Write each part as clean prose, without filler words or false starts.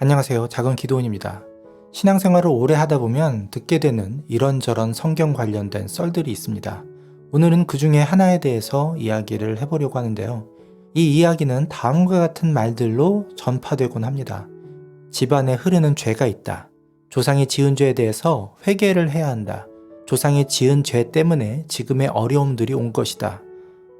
안녕하세요. 작은 기도원입니다. 신앙생활을 오래 하다 보면 듣게 되는 이런저런 성경 관련된 썰들이 있습니다. 오늘은 그 중에 하나에 대해서 이야기를 해보려고 하는데요. 이 이야기는 다음과 같은 말들로 전파되곤 합니다. 집안에 흐르는 죄가 있다. 조상이 지은 죄에 대해서 회개를 해야 한다. 조상이 지은 죄 때문에 지금의 어려움들이 온 것이다.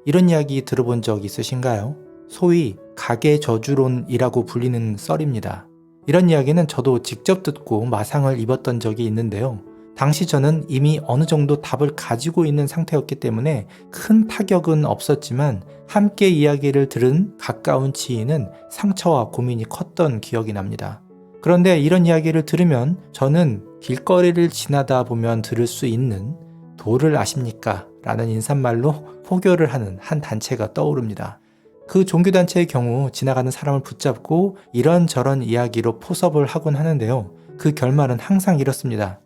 이런 이야기 들어본 적 있으신가요? 소위 가계 저주론이라고 불리는 썰입니다. 이런 이야기는 저도 직접 듣고 마상을 입었던 적이 있는데요. 당시 저는 이미 어느 정도 답을 가지고 있는 상태였기 때문에 큰 타격은 없었지만 함께 이야기를 들은 가까운 지인은 상처와 고민이 컸던 기억이 납니다. 그런데 이런 이야기를 들으면 저는 길거리를 지나다 보면 들을 수 있는 도를 아십니까? 라는 인사말로 포교를 하는 한 단체가 떠오릅니다. 그 종교단체의 경우 지나가는 사람을 붙잡고 이런저런 이야기로 포섭을 하곤 하는데요. 그 결말은 항상 이렇습니다.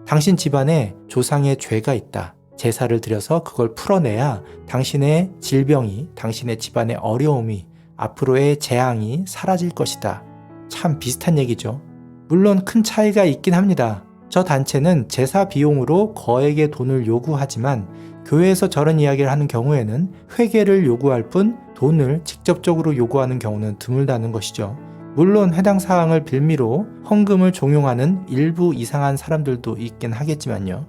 당신 집안에 조상의 죄가 있다. 제사를 드려서 그걸 풀어내야 당신의 질병이, 당신의 집안의 어려움이, 앞으로의 재앙이 사라질 것이다. 참 비슷한 얘기죠. 물론 큰 차이가 있긴 합니다. 저 단체는 제사 비용으로 거액의 돈을 요구하지만 교회에서 저런 이야기를 하는 경우에는 회개를 요구할 뿐 돈을 직접적으로 요구하는 경우는 드물다는 것이죠. 물론 해당 사항을 빌미로 헌금을 종용하는 일부 이상한 사람들도 있긴 하겠지만요.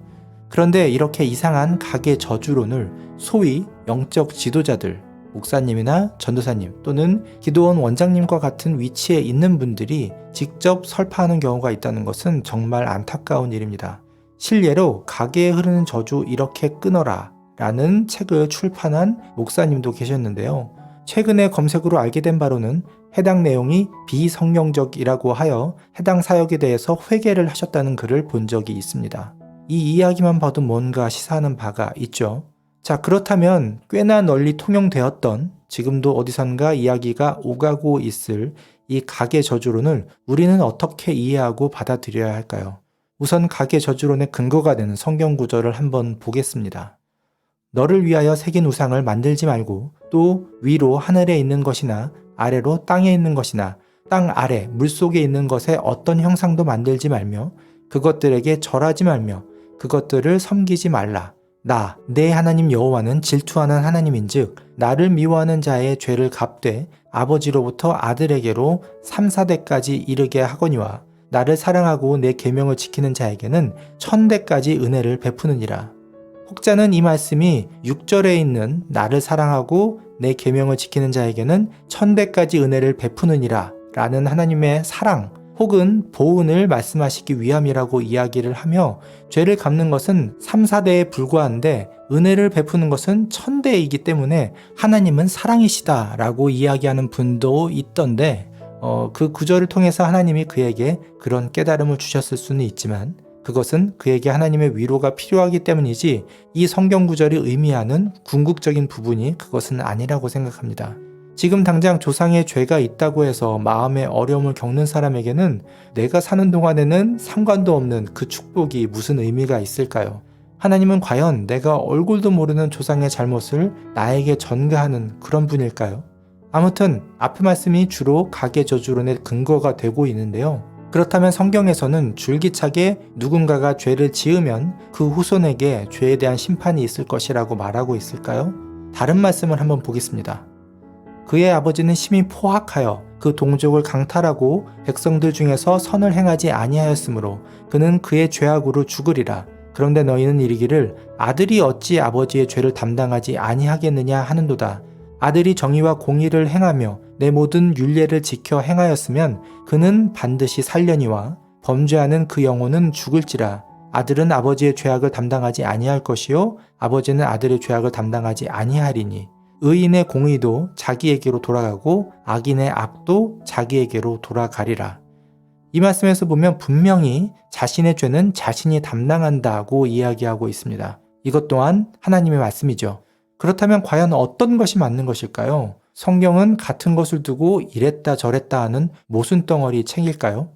그런데 이렇게 이상한 가계 저주론을 소위 영적 지도자들, 목사님이나 전도사님 또는 기도원 원장님과 같은 위치에 있는 분들이 직접 설파하는 경우가 있다는 것은 정말 안타까운 일입니다. 실례로 가계에 흐르는 저주 이렇게 끊어라 라는 책을 출판한 목사님도 계셨는데요. 최근에 검색으로 알게 된 바로는 해당 내용이 비성경적이라고 하여 해당 사역에 대해서 회개를 하셨다는 글을 본 적이 있습니다. 이 이야기만 봐도 뭔가 시사하는 바가 있죠. 자, 그렇다면 꽤나 널리 통용되었던 지금도 어디선가 이야기가 오가고 있을 이 가계 저주론을 우리는 어떻게 이해하고 받아들여야 할까요? 우선 가계 저주론의 근거가 되는 성경 구절을 한번 보겠습니다. 너를 위하여 새긴 우상을 만들지 말고 또 위로 하늘에 있는 것이나 아래로 땅에 있는 것이나 땅 아래 물속에 있는 것에 어떤 형상도 만들지 말며 그것들에게 절하지 말며 그것들을 섬기지 말라. 나, 내 하나님 여호와는 질투하는 하나님인즉 나를 미워하는 자의 죄를 갚되 아버지로부터 아들에게로 3, 4대까지 이르게 하거니와 나를 사랑하고 내 계명을 지키는 자에게는 1000대까지 은혜를 베푸느니라. 혹자는 이 말씀이 6절에 있는 나를 사랑하고 내 계명을 지키는 자에게는 1000대까지 은혜를 베푸느니라 라는 하나님의 사랑 혹은 보은을 말씀하시기 위함이라고 이야기를 하며 죄를 갚는 것은 3, 4대에 불과한데 은혜를 베푸는 것은 1000대이기 때문에 하나님은 사랑이시다 라고 이야기하는 분도 있던데 그 구절을 통해서 하나님이 그에게 그런 깨달음을 주셨을 수는 있지만 그것은 그에게 하나님의 위로가 필요하기 때문이지 이 성경 구절이 의미하는 궁극적인 부분이 그것은 아니라고 생각합니다. 지금 당장 조상의 죄가 있다고 해서 마음의 어려움을 겪는 사람에게는 내가 사는 동안에는 상관도 없는 그 축복이 무슨 의미가 있을까요? 하나님은 과연 내가 얼굴도 모르는 조상의 잘못을 나에게 전가하는 그런 분일까요? 아무튼 앞의 말씀이 주로 가계 저주론의 근거가 되고 있는데요. 그렇다면 성경에서는 줄기차게 누군가가 죄를 지으면 그 후손에게 죄에 대한 심판이 있을 것이라고 말하고 있을까요? 다른 말씀을 한번 보겠습니다. 그의 아버지는 심히 포악하여 그 동족을 강탈하고 백성들 중에서 선을 행하지 아니하였으므로 그는 그의 죄악으로 죽으리라. 그런데 너희는 이르기를 아들이 어찌 아버지의 죄를 담당하지 아니하겠느냐 하는도다. 아들이 정의와 공의를 행하며 내 모든 율례를 지켜 행하였으면 그는 반드시 살려니와 범죄하는 그 영혼은 죽을지라. 아들은 아버지의 죄악을 담당하지 아니할 것이요 아버지는 아들의 죄악을 담당하지 아니하리니 의인의 공의도 자기에게로 돌아가고 악인의 악도 자기에게로 돌아가리라. 이 말씀에서 보면 분명히 자신의 죄는 자신이 담당한다고 이야기하고 있습니다. 이것 또한 하나님의 말씀이죠. 그렇다면 과연 어떤 것이 맞는 것일까요? 성경은 같은 것을 두고 이랬다 저랬다 하는 모순덩어리 책일까요?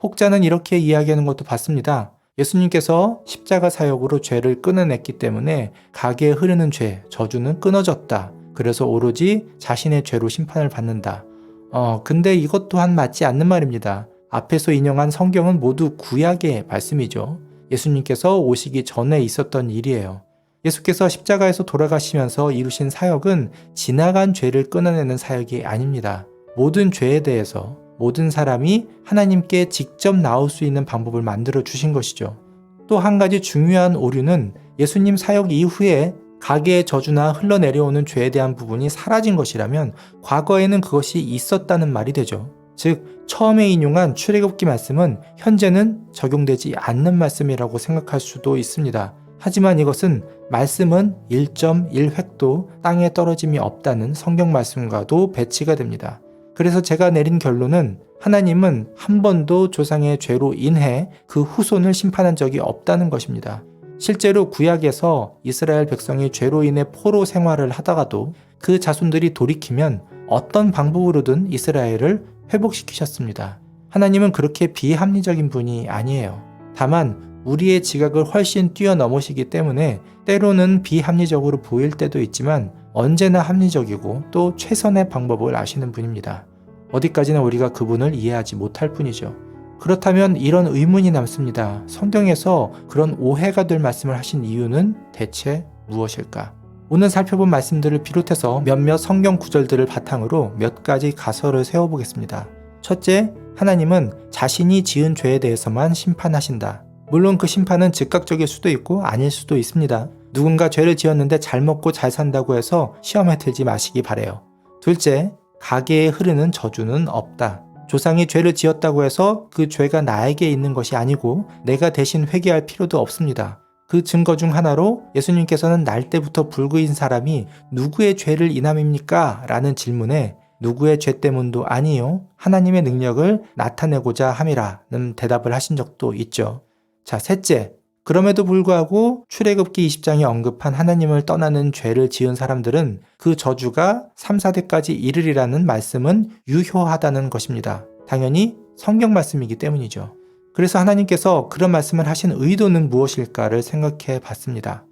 혹자는 이렇게 이야기하는 것도 봤습니다. 예수님께서 십자가 사역으로 죄를 끊어냈기 때문에 가게에 흐르는 죄, 저주는 끊어졌다. 그래서 오로지 자신의 죄로 심판을 받는다. 근데 이것 또한 맞지 않는 말입니다. 앞에서 인용한 성경은 모두 구약의 말씀이죠. 예수님께서 오시기 전에 있었던 일이에요. 예수께서 십자가에서 돌아가시면서 이루신 사역은 지나간 죄를 끊어내는 사역이 아닙니다. 모든 죄에 대해서 모든 사람이 하나님께 직접 나올 수 있는 방법을 만들어 주신 것이죠. 또 한 가지 중요한 오류는 예수님 사역 이후에 가계의 저주나 흘러내려오는 죄에 대한 부분이 사라진 것이라면 과거에는 그것이 있었다는 말이 되죠. 즉 처음에 인용한 출애굽기 말씀은 현재는 적용되지 않는 말씀이라고 생각할 수도 있습니다. 하지만 이것은 말씀은 1.1획도 땅에 떨어짐이 없다는 성경 말씀과도 배치가 됩니다. 그래서 제가 내린 결론은 하나님은 한 번도 조상의 죄로 인해 그 후손을 심판한 적이 없다는 것입니다. 실제로 구약에서 이스라엘 백성이 죄로 인해 포로 생활을 하다가도 그 자손들이 돌이키면 어떤 방법으로든 이스라엘을 회복시키셨습니다. 하나님은 그렇게 비합리적인 분이 아니에요. 다만 우리의 지각을 훨씬 뛰어넘으시기 때문에 때로는 비합리적으로 보일 때도 있지만 언제나 합리적이고 또 최선의 방법을 아시는 분입니다. 어디까지나 우리가 그분을 이해하지 못할 뿐이죠. 그렇다면 이런 의문이 남습니다. 성경에서 그런 오해가 될 말씀을 하신 이유는 대체 무엇일까? 오늘 살펴본 말씀들을 비롯해서 몇몇 성경 구절들을 바탕으로 몇 가지 가설을 세워보겠습니다. 첫째, 하나님은 자신이 지은 죄에 대해서만 심판하신다. 물론 그 심판은 즉각적일 수도 있고 아닐 수도 있습니다. 누군가 죄를 지었는데 잘 먹고 잘 산다고 해서 시험에 들지 마시기 바래요. 둘째, 가계에 흐르는 저주는 없다. 조상이 죄를 지었다고 해서 그 죄가 나에게 있는 것이 아니고 내가 대신 회개할 필요도 없습니다. 그 증거 중 하나로 예수님께서는 날 때부터 불구인 사람이 누구의 죄를 인함입니까? 라는 질문에 누구의 죄 때문도 아니요 하나님의 능력을 나타내고자 함이라는 대답을 하신 적도 있죠. 자, 셋째, 그럼에도 불구하고 출애굽기 20장이 언급한 하나님을 떠나는 죄를 지은 사람들은 그 저주가 3, 4대까지 이르리라는 말씀은 유효하다는 것입니다. 당연히 성경 말씀이기 때문이죠. 그래서 하나님께서 그런 말씀을 하신 의도는 무엇일까를 생각해 봤습니다.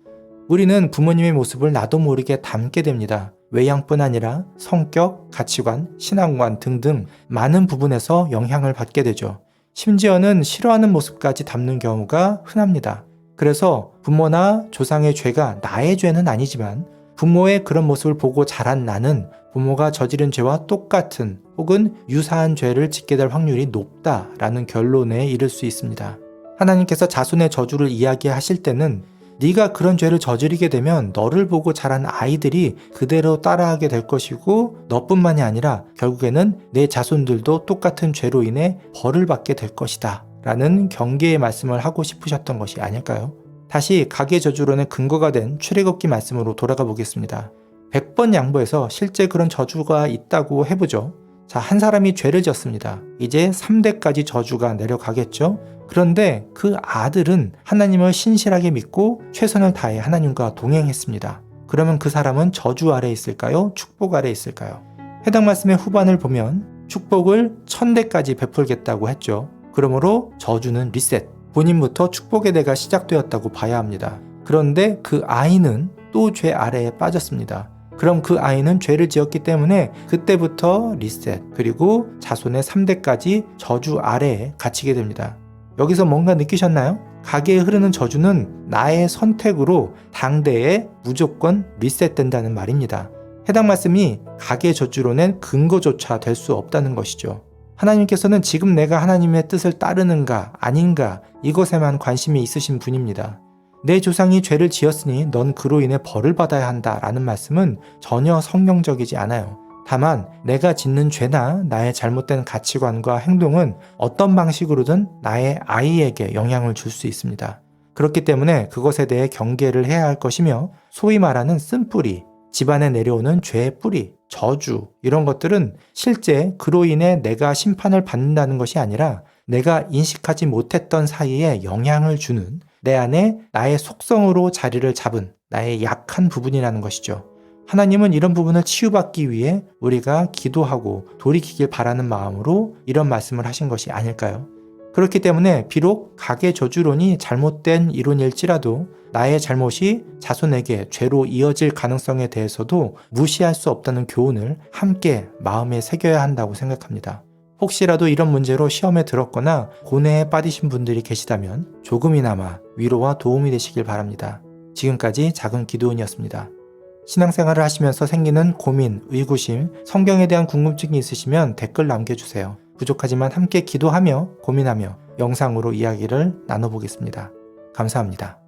우리는 부모님의 모습을 나도 모르게 닮게 됩니다. 외양뿐 아니라 성격, 가치관, 신앙관 등등 많은 부분에서 영향을 받게 되죠. 심지어는 싫어하는 모습까지 닮는 경우가 흔합니다. 그래서 부모나 조상의 죄가 나의 죄는 아니지만 부모의 그런 모습을 보고 자란 나는 부모가 저지른 죄와 똑같은 혹은 유사한 죄를 짓게 될 확률이 높다라는 결론에 이를 수 있습니다. 하나님께서 자손의 저주를 이야기하실 때는 네가 그런 죄를 저지르게 되면 너를 보고 자란 아이들이 그대로 따라하게 될 것이고 너뿐만이 아니라 결국에는 내 자손들도 똑같은 죄로 인해 벌을 받게 될 것이다 라는 경계의 말씀을 하고 싶으셨던 것이 아닐까요? 다시 가계 저주론의 근거가 된 출애굽기 말씀으로 돌아가 보겠습니다. 100번 양보해서 실제 그런 저주가 있다고 해보죠. 자, 한 사람이 죄를 지었습니다. 이제 3대까지 저주가 내려가겠죠? 그런데 그 아들은 하나님을 신실하게 믿고 최선을 다해 하나님과 동행했습니다. 그러면 그 사람은 저주 아래 있을까요? 축복 아래 있을까요? 해당 말씀의 후반을 보면 축복을 1000대까지 베풀겠다고 했죠. 그러므로 저주는 리셋, 본인부터 축복의 대가 시작되었다고 봐야 합니다. 그런데 그 아이는 또 죄 아래에 빠졌습니다. 그럼 그 아이는 죄를 지었기 때문에 그때부터 리셋, 그리고 자손의 3대까지 저주 아래에 갇히게 됩니다. 여기서 뭔가 느끼셨나요? 가계에 흐르는 저주는 나의 선택으로 당대에 무조건 리셋된다는 말입니다. 해당 말씀이 가계 저주론의 근거조차 될 수 없다는 것이죠. 하나님께서는 지금 내가 하나님의 뜻을 따르는가 아닌가 이것에만 관심이 있으신 분입니다. 내 조상이 죄를 지었으니 넌 그로 인해 벌을 받아야 한다 라는 말씀은 전혀 성경적이지 않아요. 다만 내가 짓는 죄나 나의 잘못된 가치관과 행동은 어떤 방식으로든 나의 아이에게 영향을 줄 수 있습니다. 그렇기 때문에 그것에 대해 경계를 해야 할 것이며 소위 말하는 쓴뿌리, 집안에 내려오는 죄의 뿌리, 저주 이런 것들은 실제 그로 인해 내가 심판을 받는다는 것이 아니라 내가 인식하지 못했던 사이에 영향을 주는 내 안에 나의 속성으로 자리를 잡은 나의 약한 부분이라는 것이죠. 하나님은 이런 부분을 치유받기 위해 우리가 기도하고 돌이키길 바라는 마음으로 이런 말씀을 하신 것이 아닐까요? 그렇기 때문에 비록 가계 저주론이 잘못된 이론일지라도 나의 잘못이 자손에게 죄로 이어질 가능성에 대해서도 무시할 수 없다는 교훈을 함께 마음에 새겨야 한다고 생각합니다. 혹시라도 이런 문제로 시험에 들었거나 고뇌에 빠지신 분들이 계시다면 조금이나마 위로와 도움이 되시길 바랍니다. 지금까지 작은 기도원이었습니다. 신앙생활을 하시면서 생기는 고민, 의구심, 성경에 대한 궁금증이 있으시면 댓글 남겨주세요. 부족하지만 함께 기도하며 고민하며 영상으로 이야기를 나눠보겠습니다. 감사합니다.